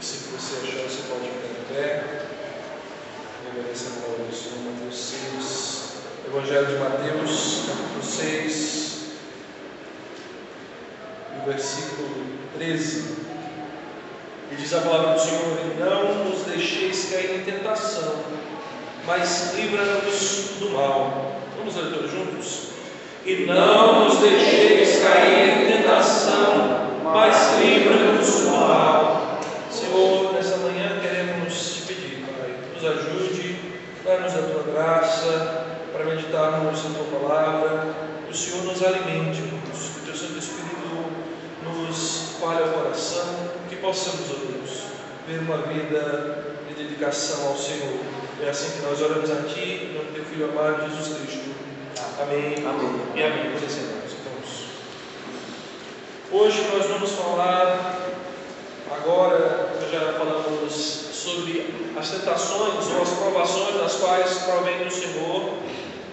E se você achar, você pode ficar em pé. Reverência a palavra do Senhor, Mateus 6. Evangelho de Mateus, capítulo 6, e o versículo 13. E diz a palavra do Senhor: e não nos deixeis cair em tentação, mas livra-nos do mal. Vamos ler todos juntos? E não nos deixeis cair em tentação, mas livra-nos do mal. Senhor, nessa manhã queremos te pedir, Pai, nos ajude, dá-nos a tua graça para meditarmos na tua palavra, que o Senhor nos alimente, que o teu Santo Espírito nos fale ao coração, que possamos, ó Deus, ver uma vida de dedicação ao Senhor. É assim que nós oramos a Ti, em nome do Teu Filho amado, Jesus Cristo. Amém. Amém. E amém. Por isso, hoje nós vamos falar, agora já falamos sobre as tentações ou as provações das quais provém do Senhor.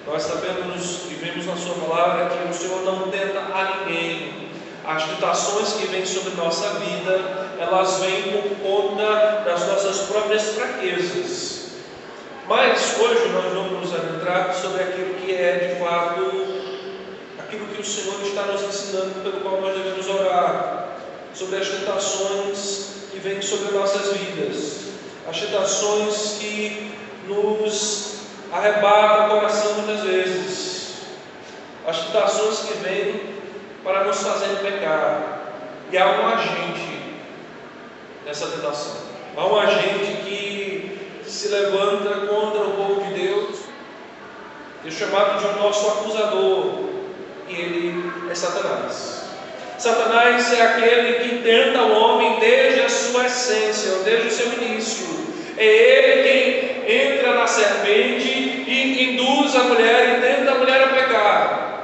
Nós sabemos e vemos na Sua palavra que o Senhor não tenta a ninguém. As tentações que vêm sobre nossa vida, elas vêm por conta das nossas próprias fraquezas. Mas hoje nós vamos nos adentrar sobre aquilo que é de fato, aquilo que o Senhor está nos ensinando, pelo qual nós devemos orar, sobre as tentações que vêm sobre nossas vidas, as tentações que nos arrebatam o coração muitas vezes, as tentações que vêm para nos fazer pecar. E há um agente nessa tentação, há um agente que se levanta contra o povo de Deus, é chamado de o nosso acusador, e ele é Satanás. Satanás é aquele que tenta o homem desde a sua essência, desde o seu início. É ele quem entra na serpente e induz a mulher e tenta a mulher a pecar.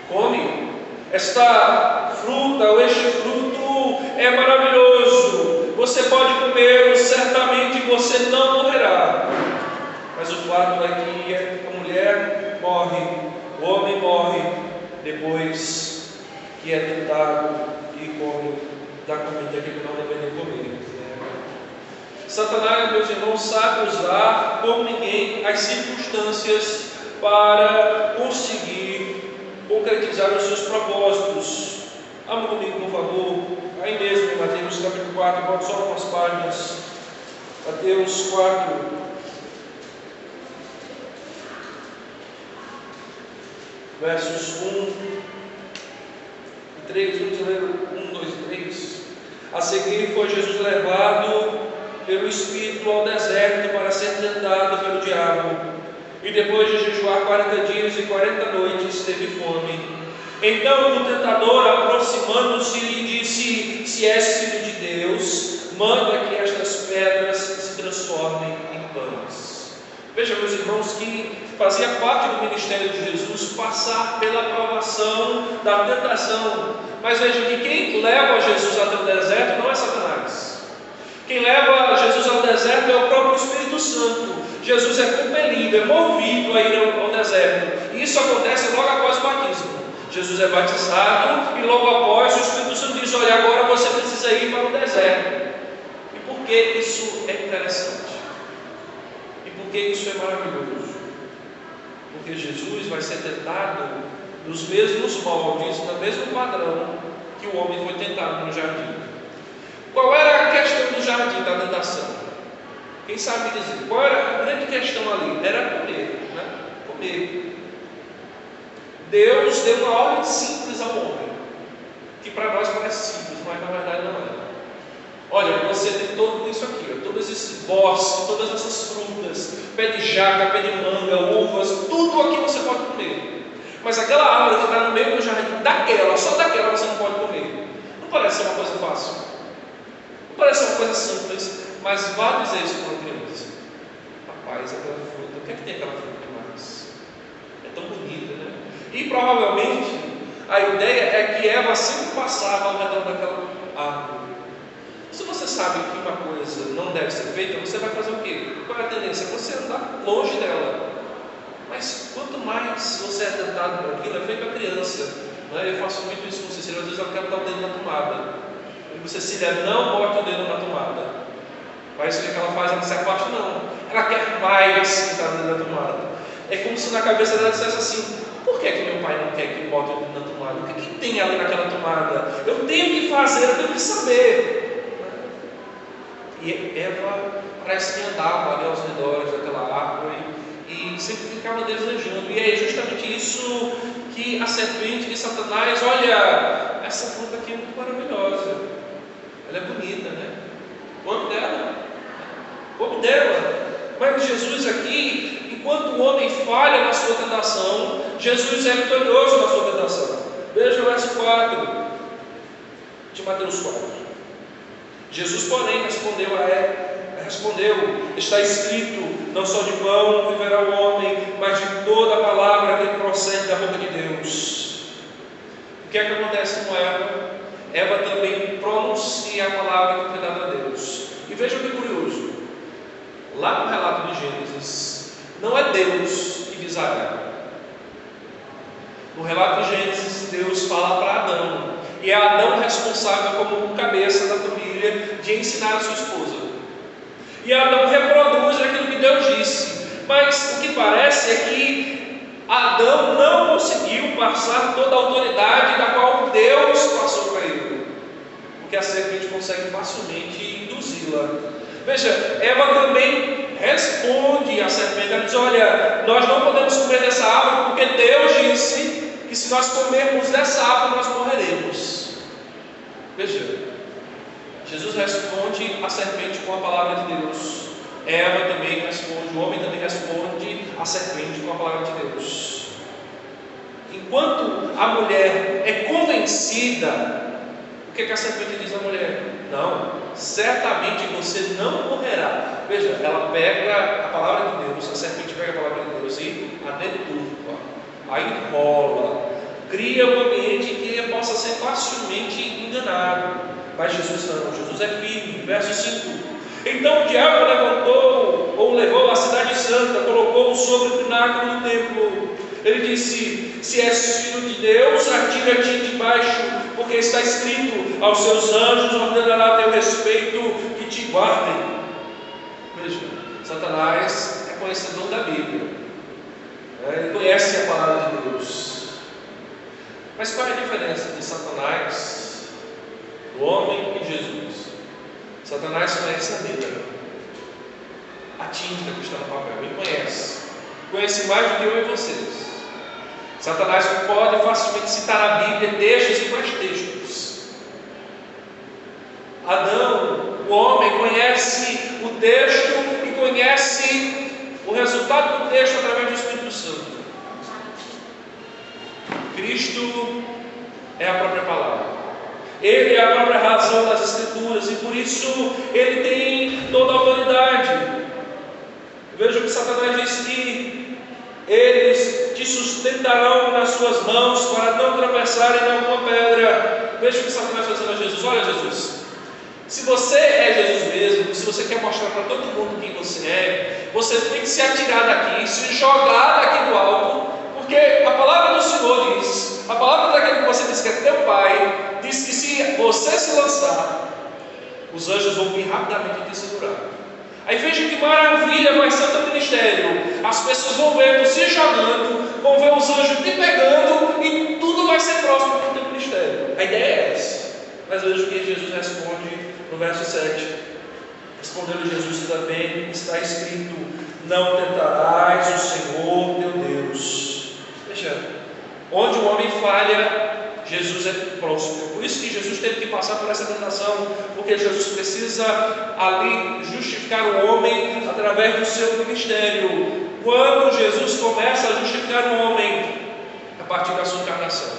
Come esta fruta, ou este fruto é maravilhoso, você pode comê-lo, certamente você não morrerá. Mas o fato é que a mulher morre, o homem morre, depois que é tentado e come da comida que ele não deveria comer. Satanás, meus irmãos, sabe usar como ninguém as circunstâncias para conseguir concretizar os seus propósitos. Abra comigo, por favor, aí mesmo em Mateus capítulo 4, bota só algumas páginas. Mateus 4, versos 1 e 3, vamos ler 1, 2 e 3. A seguir foi Jesus levado pelo Espírito ao deserto para ser tentado pelo diabo. E depois de jejuar 40 dias e 40 noites, teve fome. Então o tentador, aproximando-se, lhe disse: se és filho de Deus, manda que estas pedras se transformem em pães. Veja, meus irmãos, que fazia parte do ministério de Jesus passar pela provação da tentação. Mas veja que quem leva Jesus até o deserto não é Satanás. Quem leva Jesus ao deserto é o próprio Espírito Santo. Jesus é compelido, é movido a ir ao deserto. E isso acontece logo após o batismo. Jesus é batizado e logo após o Espírito Santo diz: olha, agora você precisa ir para o deserto. E por que isso é interessante? E por que isso é maravilhoso? Porque Jesus vai ser tentado nos mesmos moldes, no mesmo padrão que o homem foi tentado no jardim. Qual era a questão do jardim, da tentação? Quem sabe dizer? Qual era a grande questão ali? Era comer, né? Comer. Deus deu uma ordem simples ao homem, que para nós parece simples, mas na verdade não é. Olha, você tem tudo isso aqui, todos esses bosques, todas essas frutas, pé de jaca, pé de manga, uvas, tudo aqui você pode comer. Mas aquela árvore que está no meio do jardim, daquela, só daquela você não pode comer. Não parece ser uma coisa fácil, não parece ser uma coisa simples, mas vá dizer isso para uma criança: rapaz, aquela fruta, o que é que tem aquela fruta mais? É tão bonita, né? E provavelmente a ideia é que Eva sempre passava ao redor daquela árvore. Se você sabe que uma coisa não deve ser feita, você vai fazer o quê? Qual é a tendência? Você andar longe dela. Mas quanto mais você é tentado por aquilo, é feito a criança. Né? Eu faço muito isso com Cecília, às vezes eu quero dar o dedo na tomada. E Cecília, não bote o dedo na tomada. Mas o que ela faz? Ela se aposta, não. Ela quer mais botar o dedo na tomada. É como se na cabeça dela dissesse assim: por que meu pai não quer que bote o dedo na tomada? O que tem ali naquela tomada? Eu tenho que fazer, eu tenho que saber. E Eva parece que andava ali aos redores daquela árvore e sempre ficava desejando. E é justamente isso que a serpente de Satanás: olha, essa fruta aqui é muito maravilhosa, ela é bonita, né? O homem dela. Mas Jesus aqui, enquanto o homem falha na sua tentação, Jesus é vitorioso na sua tentação. Veja o verso 4 de Mateus 4. Jesus, porém, respondeu: está escrito, não só de pão viverá o homem, mas de toda a palavra que procede da boca de Deus. O que é que acontece com Eva? Eva também pronuncia a palavra que foi dada a Deus. E veja que curioso, lá no relato de Gênesis, não é Deus que diz a Eva. No relato de Gênesis, Deus fala para Adão, e é Adão responsável como cabeça da família de ensinar a sua esposa. E Adão reproduz aquilo que Deus disse, mas o que parece é que Adão não conseguiu passar toda a autoridade da qual Deus passou para ele, porque a serpente consegue facilmente induzi-la. Veja, Eva também responde à serpente, ela diz: olha, nós não podemos comer dessa árvore, porque Deus disse que se nós comermos dessa árvore nós morreremos. Veja, Jesus responde à serpente com a palavra de Deus. Eva também responde, o homem também responde à serpente com a palavra de Deus. Enquanto a mulher é convencida, o que a serpente diz à mulher? Não, certamente você não morrerá. Veja, ela pega a palavra de Deus, a serpente pega a palavra de Deus e a deturpa, a enrola, cria um ambiente que ele possa ser facilmente enganado. Mas Jesus não, Jesus é firme. Verso 5: então o diabo levou a cidade santa, colocou-o sobre o pináculo do templo. Ele disse: se és filho de Deus, atira-te de baixo, porque está escrito: aos seus anjos ordenará a teu respeito que te guardem. Veja, Satanás é conhecedor da Bíblia, ele conhece a palavra de Deus. Mas qual é a diferença de Satanás, do homem e Jesus? Satanás conhece a letra, a tinta que está no papel, ele conhece mais do que eu e vocês. Satanás pode facilmente citar a Bíblia, textos e mais textos. Adão, o homem, conhece o texto e conhece o resultado do texto através do Espírito Santo. Cristo é a própria palavra, Ele é a própria razão das Escrituras, e por isso Ele tem toda a autoridade. Veja o que Satanás diz: que eles te sustentarão nas suas mãos para não tropeçarem em alguma pedra. Veja o que Satanás está dizendo a Jesus: olha, Jesus, se você é Jesus mesmo, se você quer mostrar para todo mundo quem você é, você tem que se atirar daqui, se jogar daqui do alto, porque a palavra do Senhor diz, a palavra daquele que você diz que é teu pai, diz que se você se lançar, os anjos vão vir rapidamente te segurar. Aí veja que maravilha vai ser o teu ministério. As pessoas vão ver tu se jogando, vão ver os anjos te pegando, e tudo vai ser próximo do teu ministério. A ideia é essa. Mas veja o que Jesus responde no verso 7. Respondendo Jesus também, está escrito: não tentarás o Senhor teu Deus. Veja, onde o homem falha, Jesus é próximo. Por isso que Jesus teve que passar por essa tentação, porque Jesus precisa ali justificar o homem através do seu ministério. Quando Jesus começa a justificar o homem, a partir da sua encarnação,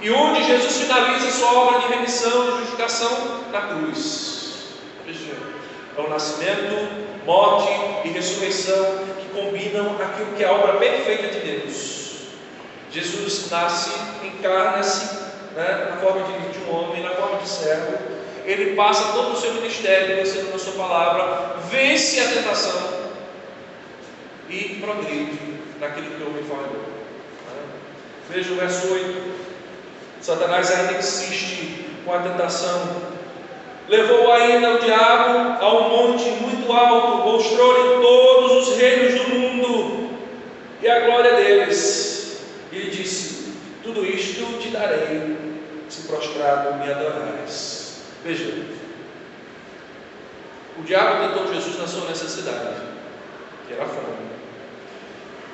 e onde Jesus finaliza sua obra de remissão e justificação? Na cruz. Veja, é o nascimento, morte e ressurreição que combinam aquilo que é a obra perfeita de Deus. Jesus nasce, encarna-se, na forma de um homem, na forma de servo. Ele passa todo o seu ministério vencendo na sua palavra, vence a tentação e progride naquilo que o homem falhou. Veja o verso 8. Satanás ainda insiste com a tentação. Levou ainda o diabo a um monte muito alto, mostrou-lhe todos os reinos do mundo e a glória deles. E lhe disse: tudo isto te darei, se prostrado me adorares. Veja, o diabo tentou Jesus na sua necessidade, que era a fome.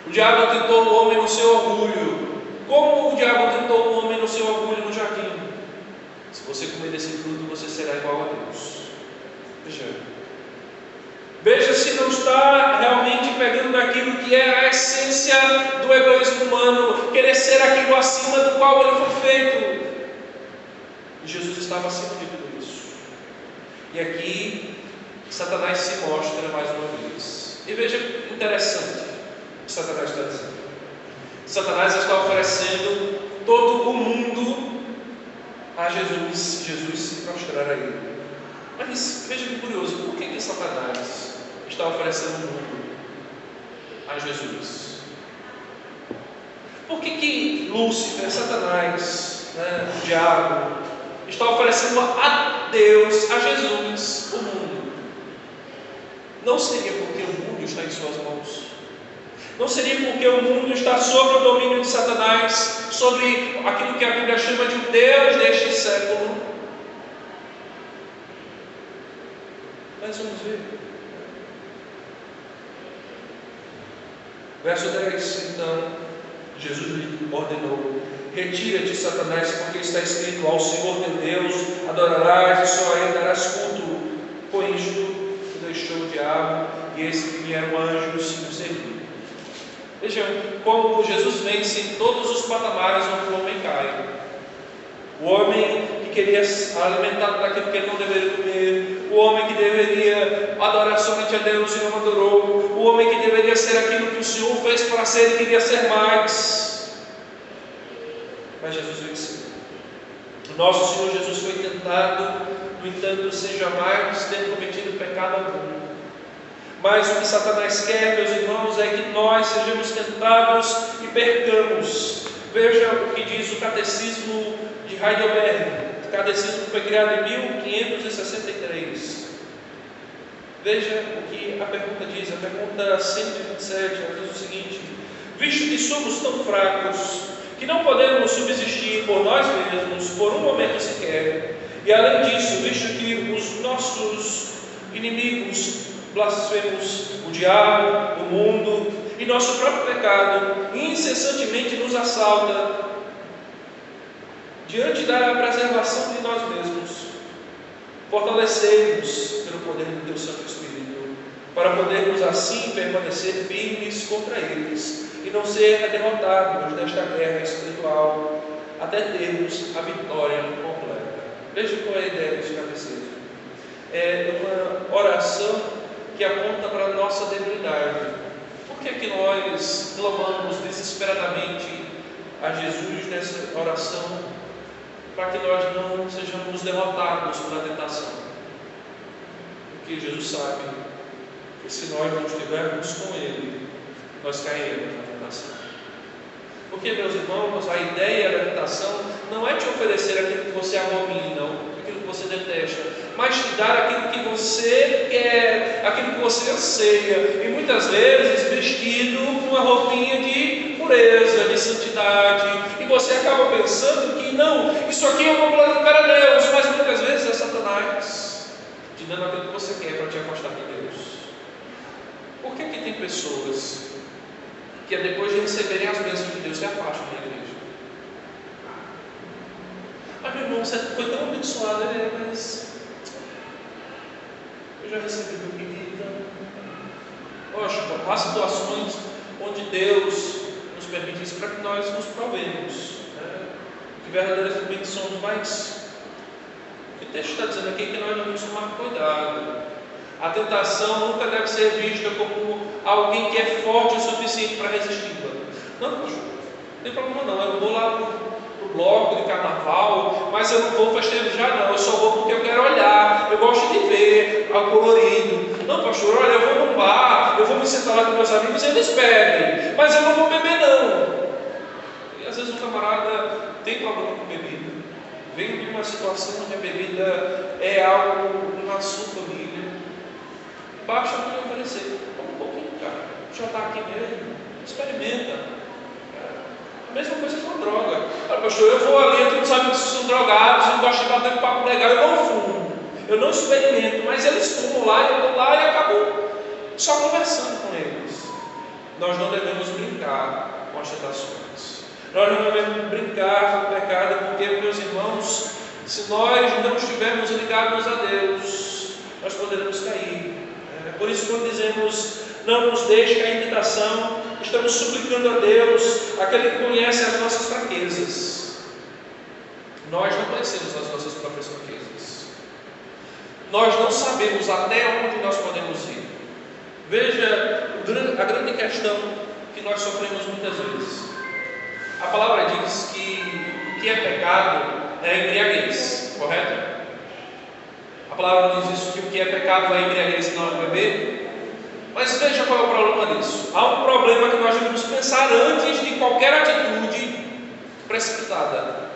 O diabo tentou o homem no seu orgulho. Como o diabo tentou o homem no seu orgulho no jardim? Se você comer desse fruto, você será igual a Deus. Veja se não está realmente pegando naquilo que é a essência do egoísmo humano, querer ser aquilo acima do qual ele foi feito. E Jesus estava acima de tudo isso. E aqui Satanás se mostra mais uma vez. E veja interessante o que Satanás está dizendo. Satanás está oferecendo todo o mundo a Jesus, Jesus se prostrar a ele. Mas veja que curioso, por que Satanás está oferecendo o mundo a Jesus? Por que Lúcifer, Satanás, o diabo, está oferecendo a Deus, a Jesus, o mundo? Não seria porque o mundo está em suas mãos? Não seria porque o mundo está sob o domínio de Satanás, sobre aquilo que a Bíblia chama de o Deus deste século? Mas vamos ver. Verso 10, então, Jesus lhe ordenou: retira-te, Satanás, porque está escrito: ao Senhor teu Deus adorarás e só a ele darás culto. Com isto, deixou o diabo, e eis que vieram anjos e o serviram. Vejam como Jesus vence em todos os patamares onde o homem cai. O homem que queria alimentar daquilo que ele não deveria comer, o homem que deveria adorar somente a Deus e não adorou, o homem que deveria ser aquilo que o Senhor fez para ser e queria ser mais. Mas Jesus venceu. O nosso Senhor Jesus foi tentado, no entanto, sem jamais ter cometido pecado algum. Mas o que Satanás quer, meus irmãos, é que nós sejamos tentados e percamos. Veja o que diz o Catecismo de Heidelberg. O catecismo foi criado em 1563. Veja o que a pergunta diz. A pergunta 127 diz o seguinte: visto que somos tão fracos que não podemos subsistir por nós mesmos por um momento sequer, e além disso, visto que os nossos inimigos blasfemos, o diabo, o mundo e nosso próprio pecado incessantemente nos assalta, diante da preservação de nós mesmos, fortalecei-nos pelo poder do teu Santo Espírito, para podermos assim permanecer firmes contra eles e não ser derrotados nesta guerra espiritual, até termos a vitória completa. Veja qual é a ideia deste catecismo. É uma oração que aponta para a nossa debilidade. Por que é que nós clamamos desesperadamente a Jesus nessa oração? Para que nós não sejamos derrotados pela tentação. Porque Jesus sabe que se nós não estivermos com Ele, nós cairemos na tentação. Porque, meus irmãos, a ideia da tentação não é te oferecer aquilo que você abomina, aquilo que você detesta, mas te dar aquilo que você quer, aquilo que você anseia, e muitas vezes vestido com uma roupinha de pureza, de santidade, e você acaba pensando que não, isso aqui eu vou glorificar a Deus, mas muitas vezes é Satanás te dando aquilo que você quer para te afastar de Deus. Por que tem pessoas que depois de receberem as bênçãos de Deus se afastam da igreja? Mas meu irmão, você foi tão abençoado, mas eu já recebi meu pedido. Poxa, há situações onde Deus nos permite isso para que nós nos provemos, que verdadeiras bênçãos, mas o que o texto está dizendo aqui é que nós devemos tomar cuidado. A tentação nunca deve ser vista como alguém que é forte o suficiente para resisti-la. Não tem problema não, eu vou lá para o bloco de carnaval, mas eu não vou festejar não, eu só vou porque eu quero olhar, eu gosto de ver o colorido. Não, pastor, olha, eu vou num bar, eu vou me sentar lá com meus amigos e eles bebem, mas eu não vou beber não. E às vezes o camarada tem problema com bebida, Venho de uma situação onde a bebida é algo na sua família. Basta me oferecer. Toma um pouquinho, cara. Já está aqui mesmo. Experimenta. A mesma coisa com a droga. Olha, pastor, eu vou ali, todos os amigos que são drogados, eu gosto de bater um papo legal, eu não fumo. Eu não experimento, mas eles fumam lá, eu vou lá e acabo só conversando com eles. Nós não devemos brincar com as tentações. Nós não devemos brincar com o pecado, porque, meus irmãos, se nós não estivermos ligados a Deus, nós poderemos cair. Por isso, quando dizemos não nos deixe cair em tentação, estamos suplicando a Deus, aquele que conhece as nossas fraquezas. Nós não conhecemos as nossas próprias fraquezas. Nós não sabemos até onde nós podemos ir. Veja a grande questão que nós sofremos muitas vezes. A palavra diz que o que é pecado é a embriaguez, correto? A palavra diz isso, que o que é pecado é a embriaguez e não é beber. Mas veja qual é o problema disso. Há um problema que nós devemos pensar antes de qualquer atitude precipitada.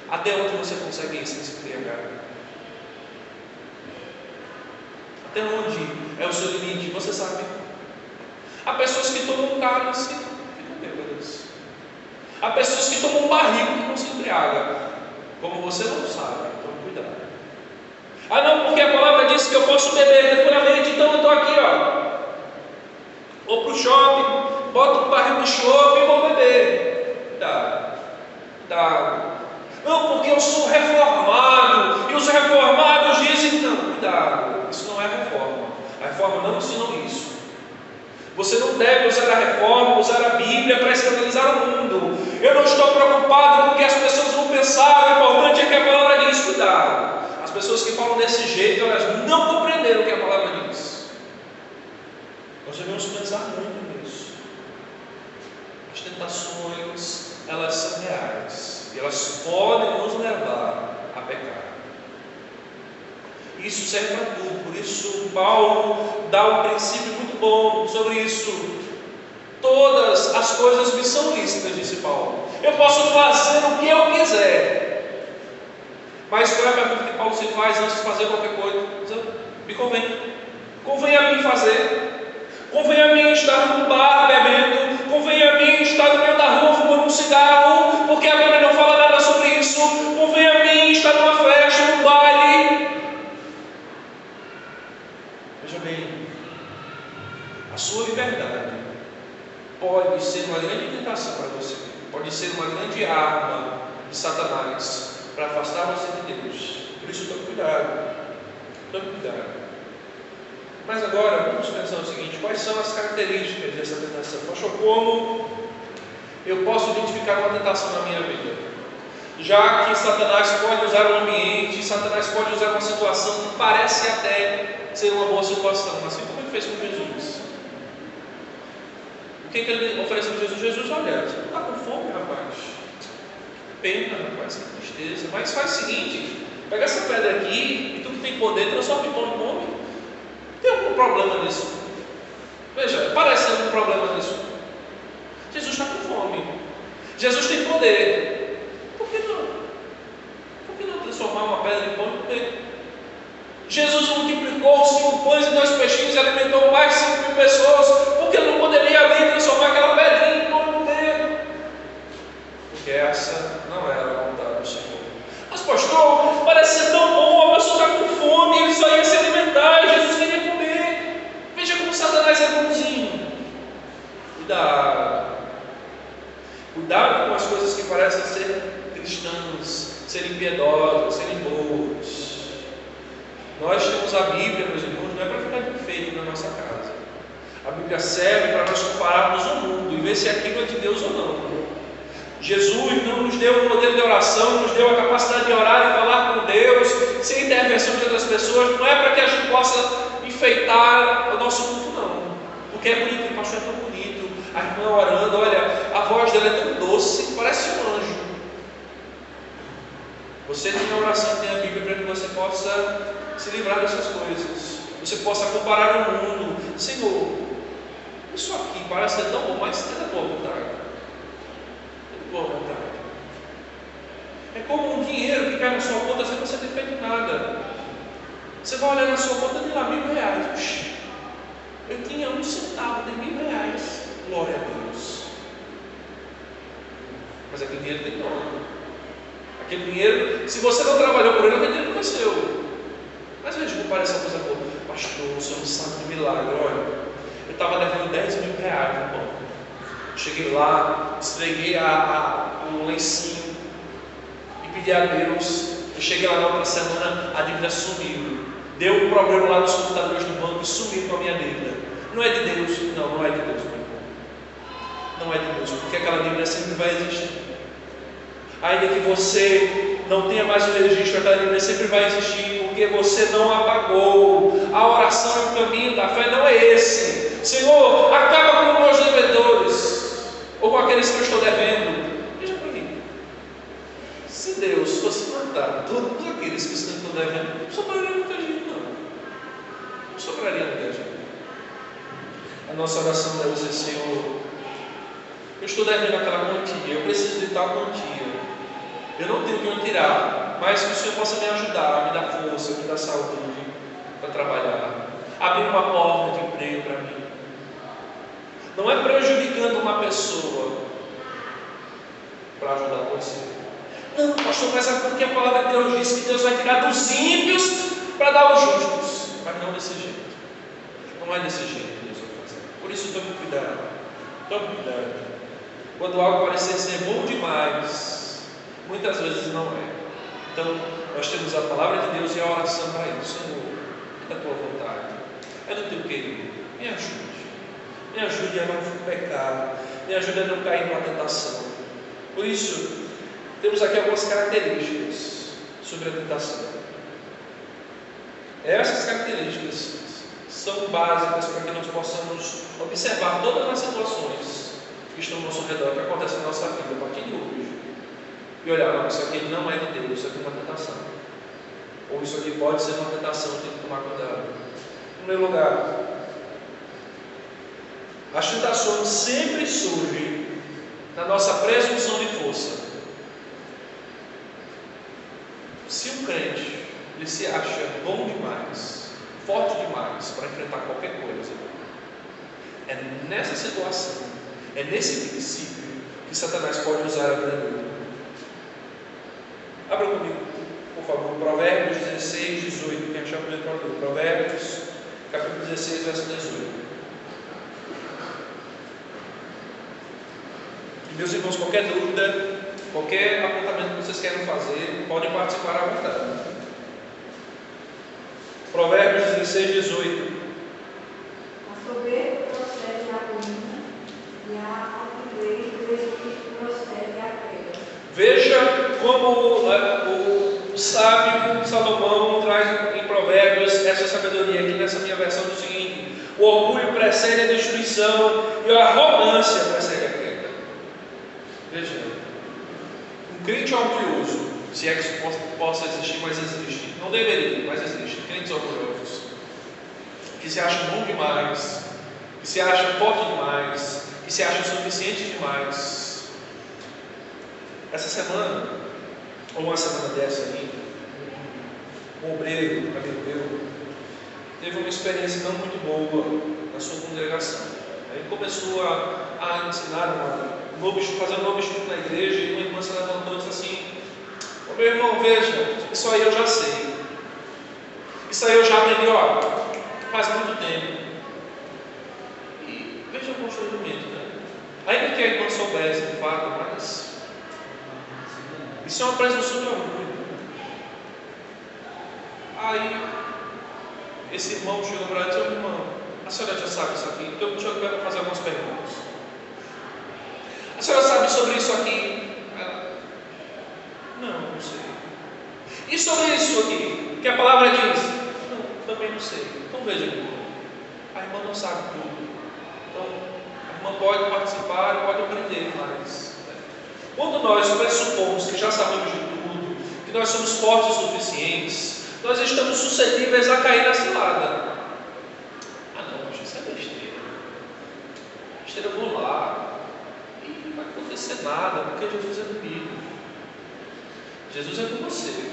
Até onde você consegue ir sem se embriagar? Até onde é o seu limite? Você sabe? Há pessoas que tomam cálice e ficam bêbadas. Há pessoas que tomam barril e não se embriagam. Como você não sabe, então cuidado. Ah não, porque a palavra diz que eu posso beber tranquilamente, então eu estou aqui, ó. Vou para o shopping, boto um barril de chope e vou beber. Cuidado. Cuidado. Não, porque eu sou reformado, e os reformados dizem, não, cuidado, isso não é reforma. A reforma não ensinou isso. Você não deve usar a reforma, usar a Bíblia para escandalizar o mundo. Eu não estou preocupado com o que as pessoas vão pensar, o importante é que a palavra diz, cuidado. As pessoas que falam desse jeito, elas não compreenderam o que a palavra diz. Nós devemos pensar muito nisso. As tentações, elas são reais. E elas podem nos levar a pecar. Isso serve para tudo. Por isso Paulo dá um princípio muito bom sobre isso. Todas as coisas me são lícitas, disse Paulo. Eu posso fazer o que eu quiser. Mas qual é a pergunta que Paulo se faz antes de fazer qualquer coisa? Me convém. Convém a mim fazer. Convém a mim estar no bar bebendo. Convém a mim estar no meio da rua fumando um cigarro, porque a Bíblia não fala nada sobre isso. Convém a mim estar numa festa, num baile. Veja bem, a sua liberdade pode ser uma grande tentação para você. Pode ser uma grande arma de Satanás para afastar você de Deus. Por isso, tome cuidado. Tome cuidado. Mas agora, vamos pensar o seguinte: quais são as características dessa tentação? Pastor, como eu posso identificar uma tentação na minha vida? Já que Satanás pode usar um ambiente, Satanás pode usar uma situação que parece até ser uma boa situação, assim como ele fez com Jesus. O que ele ofereceu para Jesus? Jesus, olha, você não está com fome, rapaz? Que pena, rapaz, que tristeza. Mas faz o seguinte: pega essa pedra aqui e tu que tem poder, transforma em pão de fome. Tem algum problema nisso? Veja, parece ter algum problema nisso. Jesus está com fome. Jesus tem poder. Por que não? Por que não transformar uma pedra em pão de comer? Jesus multiplicou 5 pães e 2 peixinhos e alimentou mais de 5.000 pessoas. Por que não poderia ali transformar aquela pedrinha em pão de comer? Porque essa não era a vontade do Senhor. Mas pastor, parece ser tão bom, a pessoa está com fome, ele só ia se alimentar e Jesus queria comer. Veja como Satanás é bonzinho. Cuidado. Cuidado com as coisas que parecem ser cristãs, serem piedosas, serem boas. Nós temos a Bíblia, meus irmãos, não é para ficar enfeite na nossa casa. A Bíblia serve para nós compararmos o mundo e ver se aquilo é de Deus ou não. Jesus não nos deu o poder de oração, nos deu a capacidade de orar e falar com Deus sem intervenção de outras pessoas. Não é para que a gente possa enfeitar o nosso culto, não. Porque é bonito, o pastor é tão bonito, a irmã orando, olha, a voz dela é tão doce, parece um anjo. Você tem a oração, tem a Bíblia para que você possa se livrar dessas coisas. Você possa comparar o mundo. Senhor, isso aqui parece ser tão bom, mas é da tua vontade. Boa vontade. É como um dinheiro que cai na sua conta sem você ter feito nada. Você vai olhar na sua conta de lá, R$1.000. Puxa, eu tinha 1 centavo de R$1.000. Glória a Deus. Mas aquele dinheiro tem nome. Aquele dinheiro, se você não trabalhou por ele, aquele dinheiro não é seu. Mas veja como parece uma coisa boa. Pastor, o senhor não sabe de milagre. Olha, eu estava devendo R$10.000 no banco. Cheguei lá, estreguei um lencinho e pedi a Deus. Eu cheguei lá na outra semana, a dívida sumiu. Deu um problema lá nos computadores do banco e sumiu com a minha dívida. Não é de Deus, não é de Deus, meu irmão. Não é de Deus, porque aquela dívida sempre vai existir. Ainda que você não tenha mais o registro, aquela dívida sempre vai existir, porque você não apagou. A oração é o caminho da fé, não é esse. Senhor, acaba com os meus devedores, ou com aqueles que eu estou devendo. Veja comigo, se Deus fosse matar todos aqueles que estão devendo, não sobraria muita gente, não sobraria muita gente. A nossa oração deve ser: Senhor, eu estou devendo aquela quantia, eu preciso de tal quantia, eu não tenho de onde tirar, mas que o Senhor possa me ajudar, me dar força, me dar saúde para trabalhar, abrir uma porta de emprego para mim. Não é prejudicando uma pessoa para ajudar você. Não, pastor, mas é porque a palavra de Deus diz que Deus vai tirar dos ímpios para dar aos justos. Mas não desse jeito. Não é desse jeito que Deus vai fazer. Por isso tome cuidado. Tome cuidado. Quando algo parecer ser bom demais, muitas vezes não é. Então, nós temos a palavra de Deus e a oração para isso. Senhor, é da tua vontade, é do teu querido. Me ajude. Me ajude a não pecar. Me ajude a não cair numa tentação. Por isso, temos aqui algumas características sobre a tentação. Essas características são básicas para que nós possamos observar todas as situações que estão ao nosso redor, que acontecem na nossa vida a partir de hoje, e olhar: não, isso aqui não é de Deus, isso aqui é uma tentação, ou isso aqui pode ser uma tentação, eu tenho que tomar cuidado. Em primeiro lugar, as tentações sempre surgem na nossa presunção de força. Se um crente ele se acha bom demais, forte demais para enfrentar qualquer coisa, é nessa situação, é nesse princípio que Satanás pode usar a vida dele. Abra comigo, por favor, Provérbios 16, 18. Quem achar comigo para ler? Provérbios, capítulo 16, verso 18. Meus irmãos, qualquer dúvida, qualquer apontamento que vocês queiram fazer, podem participar à vontade. Provérbios 16, 18. A soberba procede a ruína e a altivez do espírito procede a queda. Veja como o sábio Salomão traz em Provérbios essa sabedoria. Aqui nessa minha versão do seguinte: o orgulho precede a destruição e a arrogância precede a queda. Veja, um crente orgulhoso, se é que isso possa existir, mas existe, não deveria, mas existe, crentes orgulhosos, que se acham bom demais, que se acham forte demais, que se acham suficiente demais. Essa semana, ou uma semana dessa aí, um obreiro, um amigo meu, teve uma experiência não muito boa na sua congregação. Aí ele começou a ensinar fazer um novo estudo na igreja, e uma irmã se levantou e disse assim: ô meu irmão, veja, isso aí eu já sei, isso aí eu já aprendi, ó, faz muito tempo. E veja o constrangimento, né? Ainda que a irmã soubesse de fato, mas isso é uma presunção de orgulho. Aí esse irmão chegou para ela e disse: ô irmão, a senhora já sabe isso aqui, então eu quero fazer algumas perguntas. A senhora sabe sobre isso aqui? Ela: não sei. E sobre isso aqui, que a palavra diz? Não, também não sei. Então veja, a irmã não sabe tudo. Então a irmã pode participar, pode aprender mais. Quando nós pressupomos que já sabemos de tudo, que nós somos fortes o suficientes, nós estamos suscetíveis a cair na cilada. Ah não, isso é besteira. Besteira, eu vou lá. Não vai acontecer nada, porque Jesus é comigo. Jesus é com você.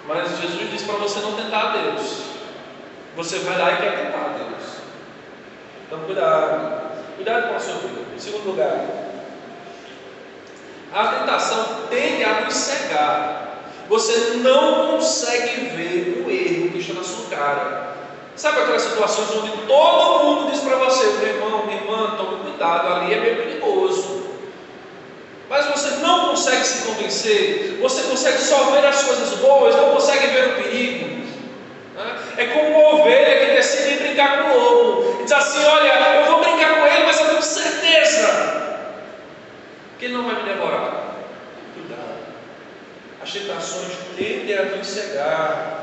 Mas Jesus diz para você não tentar a Deus. Você vai lá e quer tentar a Deus. Então cuidado. Cuidado com a sua vida. Em segundo lugar, a tentação tende a nos cegar. Você não consegue ver o erro que está na sua cara. Sabe aquelas situações onde todo mundo diz para você: meu irmão, minha irmã, tome cuidado, ali é meio perigoso. Mas você não consegue se convencer. Você consegue só ver as coisas boas, não consegue ver o perigo. É como uma ovelha que decide brincar com o lobo e diz assim: olha, eu vou brincar com ele, mas eu tenho certeza que ele não vai me devorar. Cuidado. As tentações tendem a nos cegar.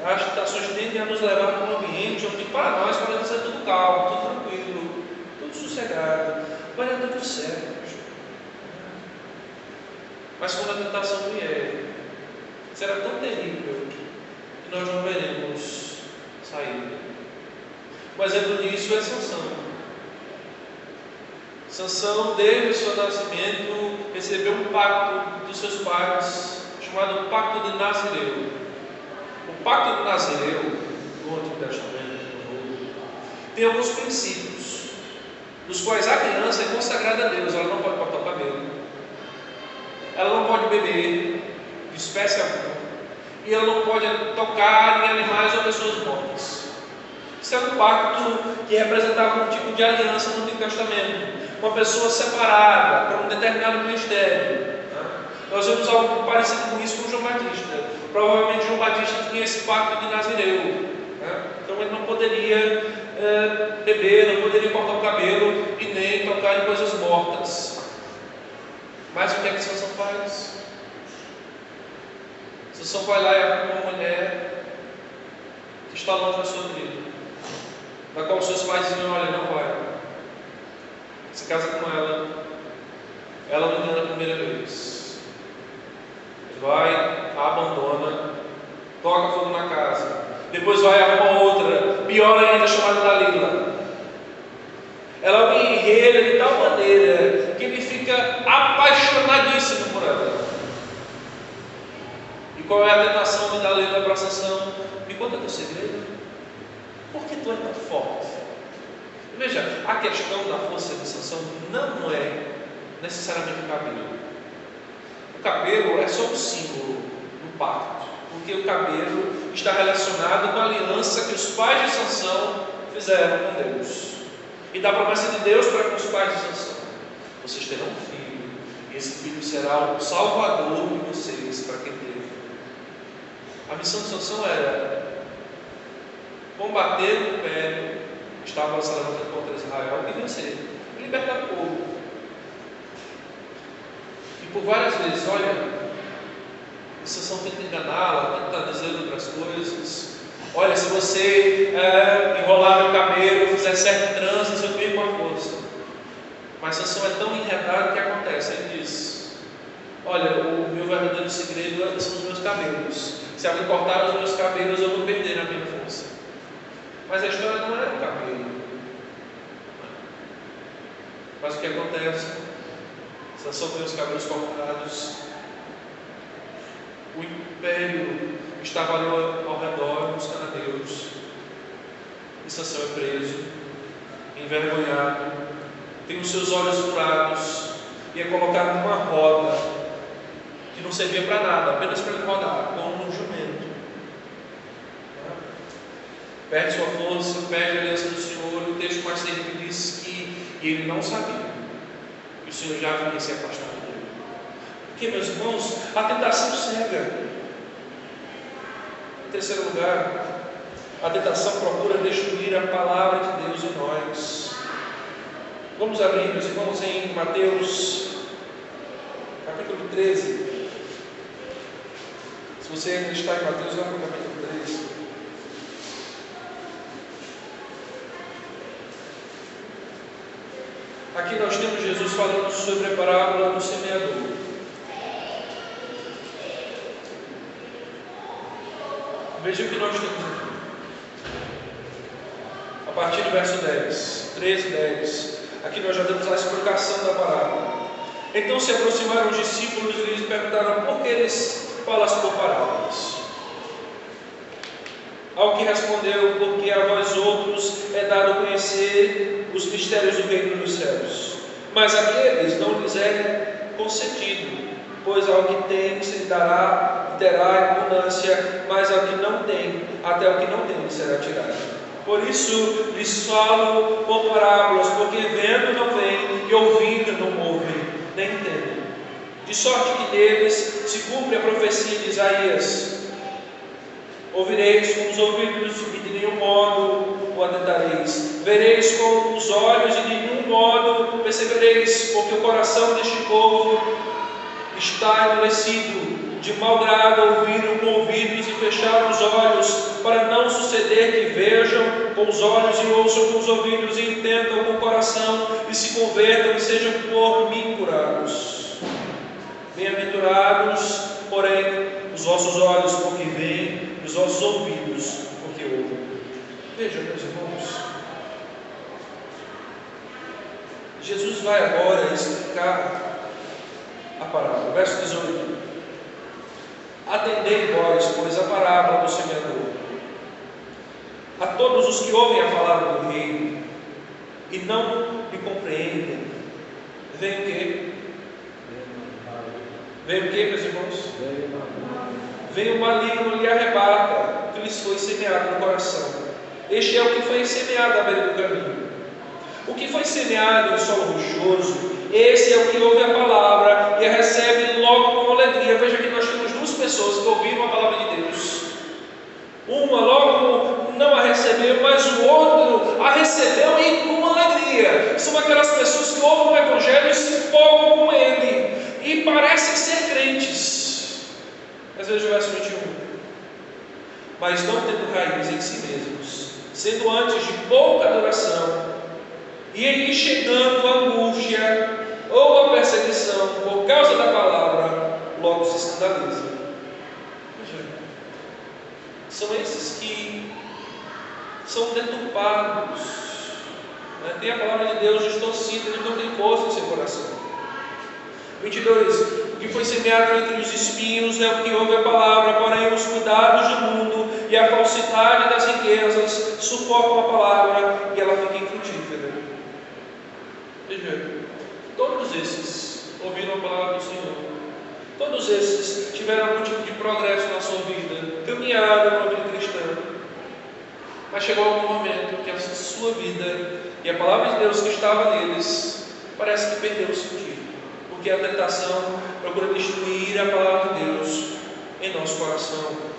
As tentações tendem a nos levar para um ambiente onde para nós parece ser tudo calmo, tudo tranquilo, tudo sossegado, vai dar tudo certo. Mas quando a tentação vier, será tão terrível que nós não veremos saída. Um exemplo disso é Sansão. Sansão, desde o seu nascimento, recebeu um pacto dos seus pais, chamado Pacto de Nazireu. O Pacto de Nazireu, no Antigo Testamento, no Novo, tem alguns princípios, dos quais a criança é consagrada a Deus. Ela não pode cortar o cabelo, ela não pode beber de espécie alguma, e ela não pode tocar em animais ou pessoas mortas. Isso é um pacto que representava um tipo de aliança no Antigo Testamento. Uma pessoa separada para um determinado ministério. Nós vemos algo parecido com isso com João Batista. Provavelmente João Batista tinha esse pacto de Nazireu. Então ele não poderia beber, não poderia cortar o cabelo e nem tocar em coisas mortas. Mas o que é que Sansão faz? Sansão vai lá e arruma uma mulher que está longe da sua tribo, na qual os seus pais diziam: olha, não vai. Se casa com ela, ela não engana a primeira vez. Ele vai, a abandona, toca fogo na casa, depois vai arrumar outra, pior ainda, chamada Dalila. Ela o enreda de tal maneira que ele fica apaixonadíssimo por ela. E qual é a tentação de Dalila para Sansão? Me conta teu segredo. Por que tu é tão forte? Veja, a questão da força de Sansão não é necessariamente o cabelo. O cabelo é só um símbolo do pacto, porque o cabelo está relacionado com a aliança que os pais de Sansão fizeram com Deus. E da promessa de Deus para com os pais de Sansão: vocês terão um filho, e esse filho será o salvador de vocês, para quem teve. A missão de Sansão era combater o império que estava se levantando contra Israel e vencer, e libertar o povo. E por várias vezes, olha, Sansão tenta enganá-la, tenta dizer outras coisas. Olha, se você enrolar meu cabelo, fizer certo trânsito, eu perco a força. Mas Sansão é tão enredado que acontece. Ele diz: olha, o meu verdadeiro segredo são os meus cabelos. Se alguém cortar os meus cabelos, eu vou perder a minha força. Mas a história não era o cabelo. Mas o que acontece? Sansão tem os cabelos cortados. O império estava ali ao redor, os cananeus. E Sansão é preso, envergonhado, tem os seus olhos furados e é colocado numa roda que não servia para nada, apenas para ele rodar, como um jumento. Perde sua força, perde a aliança do Senhor. E o texto mais terrível diz que ele não sabia que o Senhor já havia se afastado dele. Porque, meus irmãos, a tentação cega. Em terceiro lugar, a tentação procura destruir a palavra de Deus em nós. Vamos abrir, meus irmãos, em Mateus capítulo 13. Se você ainda está em Mateus, vamos para o capítulo 13. Aqui nós temos Jesus falando sobre a parábola do semeador. Veja o que nós temos aqui. A partir do verso 10, 13, 10. Aqui nós já temos a explicação da parábola. Então se aproximaram os discípulos e lhes perguntaram: por que eles falam por parábolas? Ao que respondeu: porque a vós outros é dado conhecer os mistérios do reino dos céus, mas aqueles não lhes é concedido, pois ao que tem se lhe dará e terá abundância, mas ao que não tem, até o que não tem lhe será tirado. Por isso lhes falo por parábolas, porque vendo não veem, e ouvindo não ouvem, nem entendem. De sorte que neles se cumpre a profecia de Isaías: ouvireis com os ouvidos e de nenhum modo o atentareis, vereis com os olhos e de nenhum modo percebereis, porque o coração deste povo está endurecido. De mau grado ouviram com ouvidos e fecharam os olhos, para não suceder que vejam com os olhos e ouçam com os ouvidos e entendam com o coração e se convertam e sejam por mim curados. Bem-aventurados, porém, os vossos olhos porque veem, e os vossos ouvidos porque ouvem. Vejam, meus irmãos, Jesus vai agora explicar a parábola. Verso 18: atendei vós, pois, a parábola do semeador. A todos os que ouvem a palavra do reino e não me compreendem, vem o quê? Vem o quê, meus irmãos? Vem o maligno e lhe arrebata o que lhes foi semeado no coração. Este é o que foi semeado à beira do caminho. O que foi semeado em solo rochoso, esse é o que ouve a palavra e a recebe logo com alegria. Veja que nós temos duas pessoas que ouviram a palavra de Deus. Uma logo não a recebeu, mas o outro a recebeu e com alegria. São aquelas pessoas que ouvem o Evangelho e se empolgam com ele e parecem ser crentes. Às vezes o verso 21: mas não tendo raiz em si mesmos, sendo antes de pouca duração, e em lhe chegando a angústia ou a perseguição por causa da palavra, logo se escandalizam. São esses que são deturpados, tem a palavra de Deus distorcida, eles não têm força em seu coração. 22: o que foi semeado entre os espinhos é o que ouve a palavra, porém os cuidados do mundo e a falsidade das riquezas sufocam a palavra e ela fica infrutífera. Veja, todos esses ouviram a palavra do Senhor, todos esses tiveram algum tipo de progresso na sua vida, caminharam na vida cristã, mas chegou algum momento que a sua vida e a palavra de Deus que estava neles parece que perdeu o sentido, porque a tentação procura destruir a palavra de Deus em nosso coração.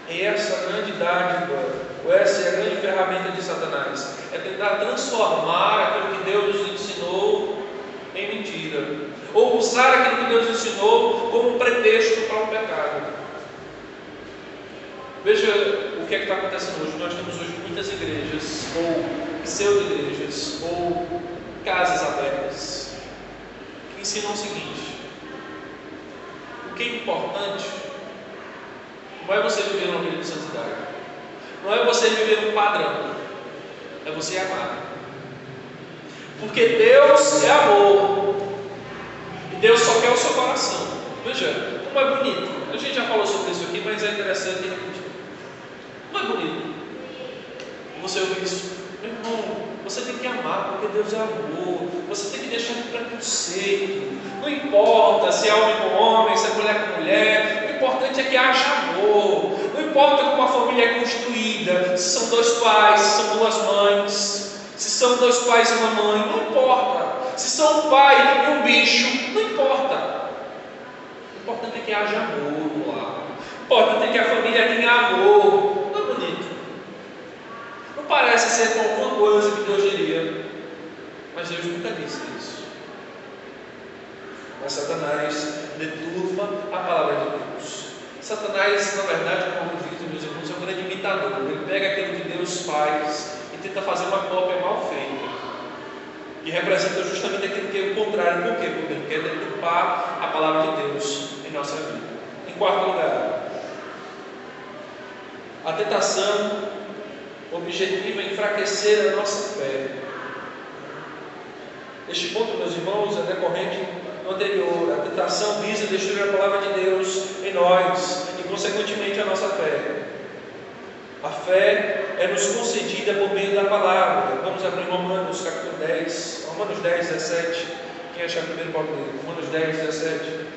E essa é a grande dádiva, ou essa é a grande ferramenta de Satanás, é tentar transformar aquilo que Deus nos ensinou em mentira, ou usar aquilo que Deus ensinou como um pretexto para um pecado. Veja o que é que está acontecendo hoje. Nós temos hoje muitas igrejas, ou pseudo-igrejas, ou casas abertas, que ensinam o seguinte: o que é importante não é você viver uma vida de santidade, não é você viver um padrão, é você amar, porque Deus é amor e Deus só quer o seu coração. Veja como é bonito, a gente já falou sobre isso aqui, mas é interessante repetir. Não é bonito você ouvir isso? Meu irmão, você tem que amar, porque Deus é amor. Você tem que deixar de preconceito. Não importa se é homem com homem, se é mulher com mulher. O importante é que haja amor. Não importa como a família é construída, se são dois pais, se são duas mães, se são dois pais e uma mãe, não importa. Se são um pai e um bicho, não importa. O importante é que haja amor no lar. O importante é que a família tenha amor. Não é bonito? Não parece ser com alguma coisa que Deus diria, mas Deus nunca disse isso. Mas Satanás deturpa a palavra de Deus. Satanás, na verdade, como eu disse, meus irmãos, é um grande imitador. Ele pega aquilo que Deus faz e tenta fazer uma cópia mal feita, que representa justamente aquilo que é o contrário. Por quê? Porque ele quer deturpar a palavra de Deus em nossa vida. Em quarto lugar, a tentação objetiva é enfraquecer a nossa fé. Este ponto, meus irmãos, é decorrente de no anterior. A tentação visa destruir a palavra de Deus em nós e, consequentemente, a nossa fé. A fé é nos concedida por meio da palavra. Vamos abrir Romanos capítulo 10, Romanos 10, 17. Quem achar primeiro pode ler. Romanos 10, 17.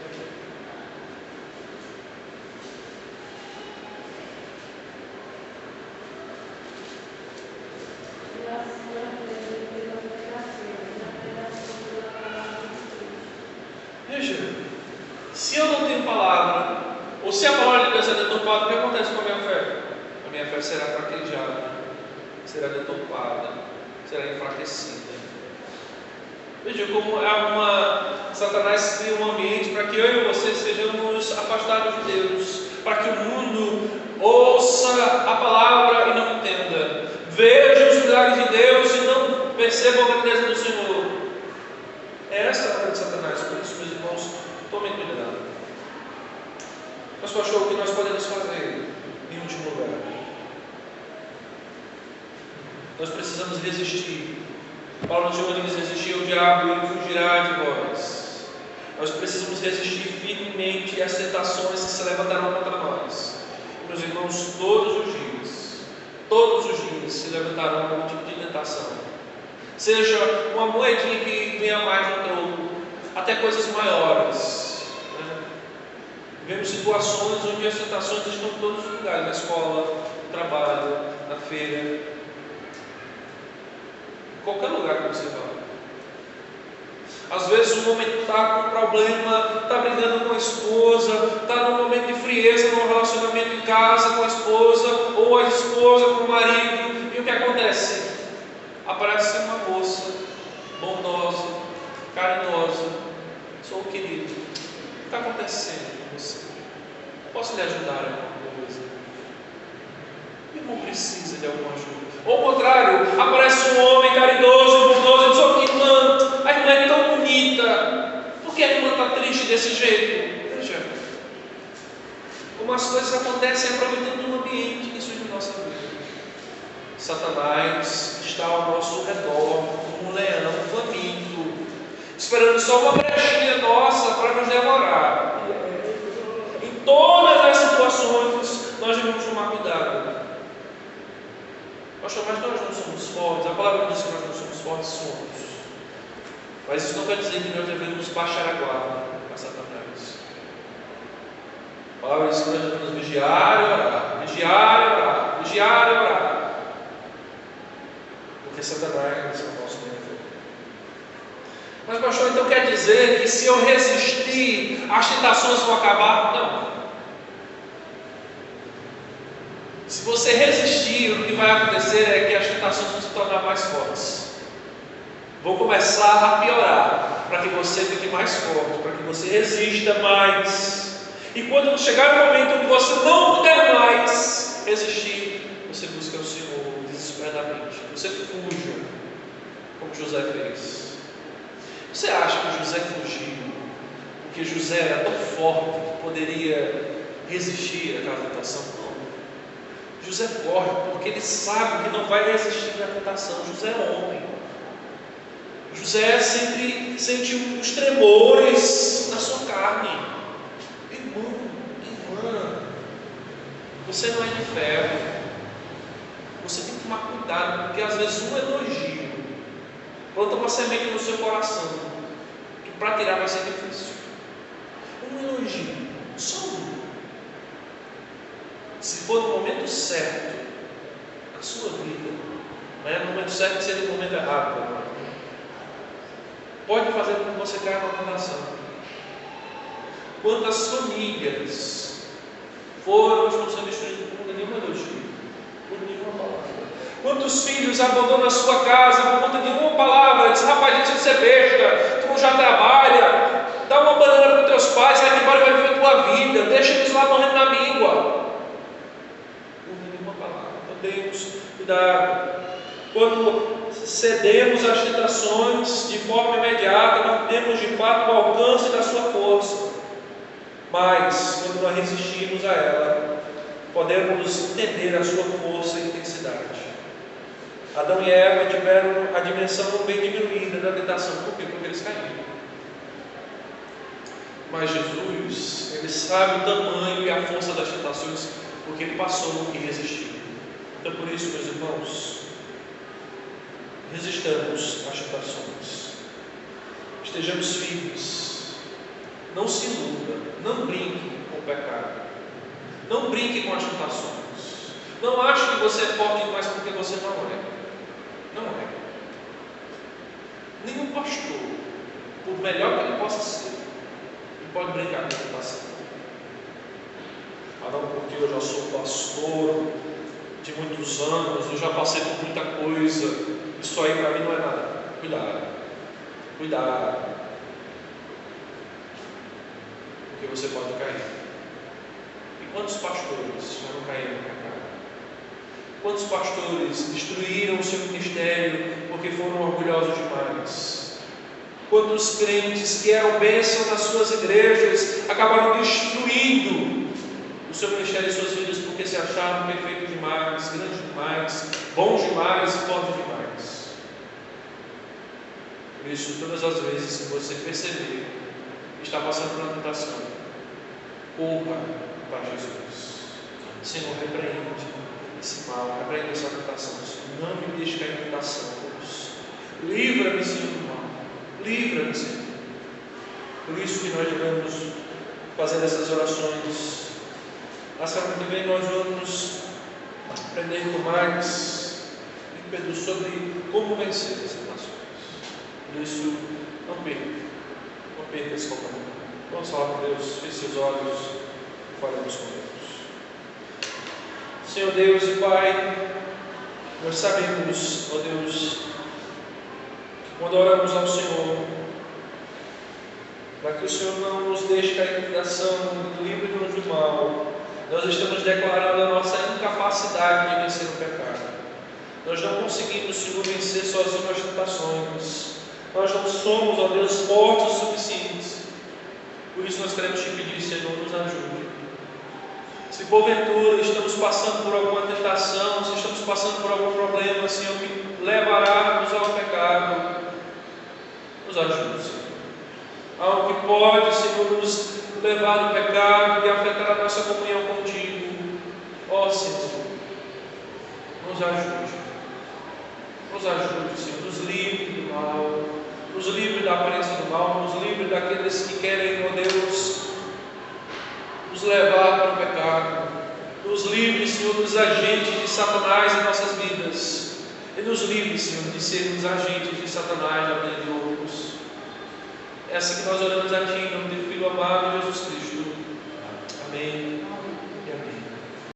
Veja, se eu não tenho palavra, ou se a palavra de Deus é deturpada, o que acontece com a minha fé? A minha fé será fraquejada, será deturpada, será enfraquecida. Veja como Satanás cria um ambiente para que eu e você sejamos afastados de Deus, para que o mundo ouça a palavra e não entenda, veja os milagres de Deus e não perceba a grandeza do Senhor. É essa a obra de Satanás. Por isso, meus irmãos, tomem cuidado. Mas, pastor, o que nós podemos fazer em último lugar? Nós precisamos resistir. Paulo diz: resistir ao diabo e ele fugirá de vós. Nós precisamos resistir firmemente às tentações que se levantarão contra nós. Meus irmãos, todos os dias se levantarão algum tipo de tentação. Seja uma moedinha que venha mais no troco, até coisas maiores. Vemos situações onde as tentações estão em todos os lugares, na escola, no trabalho, na feira, em qualquer lugar que você vá. Às vezes o homem está com um problema, está brigando com a esposa, está num momento de frieza no relacionamento em casa com a esposa, ou a esposa com o marido, e o que acontece? Aparece uma moça bondosa, carinhosa: sou querido, o que está acontecendo com você? Posso lhe ajudar em alguma coisa? O irmão precisa de alguma ajuda. Ou ao contrário, aparece um homem caridoso, bondoso, e diz: oh, irmã, a irmã é tão bonita, por que a irmã está triste desse jeito? Veja como as coisas acontecem aproveitando um ambiente que surge na nossa vida. Satanás está ao nosso redor como um leão faminto, esperando só uma brechinha nossa para nos devorar. Em todas as situações nós devemos tomar cuidado. Pastor, mas nós não somos fortes. A palavra diz que nós não somos fortes, somos. Mas isso não quer dizer que nós devemos baixar a guarda para Satanás. A palavra diz que nós devemos vigiar e orar, vigiar e orar, vigiar e orar. Porque Satanás é o nosso inimigo. Mas, pastor, então quer dizer que se eu resistir, as tentações vão acabar? Não. Se você resistir, o que vai acontecer é que as tentações vão se tornar mais fortes. Vão começar a piorar, para que você fique mais forte, para que você resista mais. E quando chegar o momento em que você não puder mais resistir, você busca o Senhor desesperadamente. Você fuja, como José fez. Você acha que José fugiu porque José era tão forte que poderia resistir àquela tentação? Não. José corre porque ele sabe que não vai resistir à tentação. José é homem. José sempre sentiu os tremores na sua carne. Irmão, irmã, você não é de ferro. Você tem que tomar cuidado, porque às vezes um elogio planta uma semente no seu coração, que para tirar vai ser difícil. Um elogio, só um. Se for no momento certo, na sua vida, não é no momento certo que seria no momento errado, pode fazer com que você caia na tentação. Quantas famílias foram sendo destruídas por nenhum elogio, por nenhuma palavra? Quantos filhos abandonam a sua casa por conta de uma palavra? Diz: rapaz, deixa de ser besta, tu não já trabalha, dá uma banana para os teus pais, vai embora e vai viver a tua vida, deixa eles lá morrendo na míngua. Temos cuidado. Quando cedemos às tentações de forma imediata, não temos de fato o alcance da sua força. Mas, quando nós resistimos a ela, podemos entender a sua força e intensidade. Adão e Eva tiveram a dimensão bem diminuída da tentação. Por quê? Porque eles caíram. Mas Jesus, Ele sabe o tamanho e a força das tentações, porque Ele passou e resistiu. Então, por isso, meus irmãos, resistamos às tentações. Estejamos firmes. Não se iluda. Não brinque com o pecado. Não brinque com as tentações. Não ache que você é forte demais porque você não é. Não é. Nenhum pastor, por melhor que ele possa ser, ele pode brincar com a tentação. Ah, não, porque eu já sou pastor de muitos anos, eu já passei por muita coisa, isso aí para mim não é nada. Cuidado, cuidado, porque você pode cair. E quantos pastores já não caíram no pecado? Quantos pastores destruíram o seu ministério porque foram orgulhosos demais? Quantos crentes que eram bênção nas suas igrejas acabaram destruindo o seu ministério e suas vidas porque se acharam perfeitos demais, grandes demais, bons demais e fortes demais? Por isso, todas as vezes que você perceber que está passando por uma tentação, corra para Jesus. Senhor, repreende esse mal, repreende essa tentação. Senhor, não me deixe cair em tentação, Deus. Livra-me, Senhor, do mal. Livra-me, Senhor. Por isso que nós devemos fazer essas orações. Na semana que vem nós vamos aprender mais Pedro sobre como vencer as tentações. Por isso, não perca esse compromisso. Vamos falar com Deus, feche seus olhos e falemos com Deus. Senhor Deus e Pai, nós sabemos, ó Deus, que quando oramos ao Senhor, para que o Senhor não nos deixe cair em tentação, livre-nos do mal, nós estamos declarando a nossa incapacidade de vencer o pecado. Nós não conseguimos, Senhor, vencer sozinhos as tentações. Nós não somos, ó Deus, fortes o suficientes. Por isso nós queremos te pedir, Senhor, nos ajude. Se porventura estamos passando por alguma tentação, se estamos passando por algum problema, Senhor, que levará-nos ao pecado, nos ajude, Senhor. Algo que pode, Senhor, nos levar ao pecado e afetar a nossa comunhão contigo. Ó Senhor, nos ajude. Nos ajude, Senhor, nos livre do mal, nos livre da aparência do mal, nos livre daqueles que querem, ó Deus, nos levar para o pecado. Nos livre, Senhor, dos agentes de Satanás em nossas vidas. E nos livre, Senhor, de sermos agentes de Satanás na vida de outros. É assim que nós oramos a Ti, em nome do Filho amado, Jesus Cristo. Amém.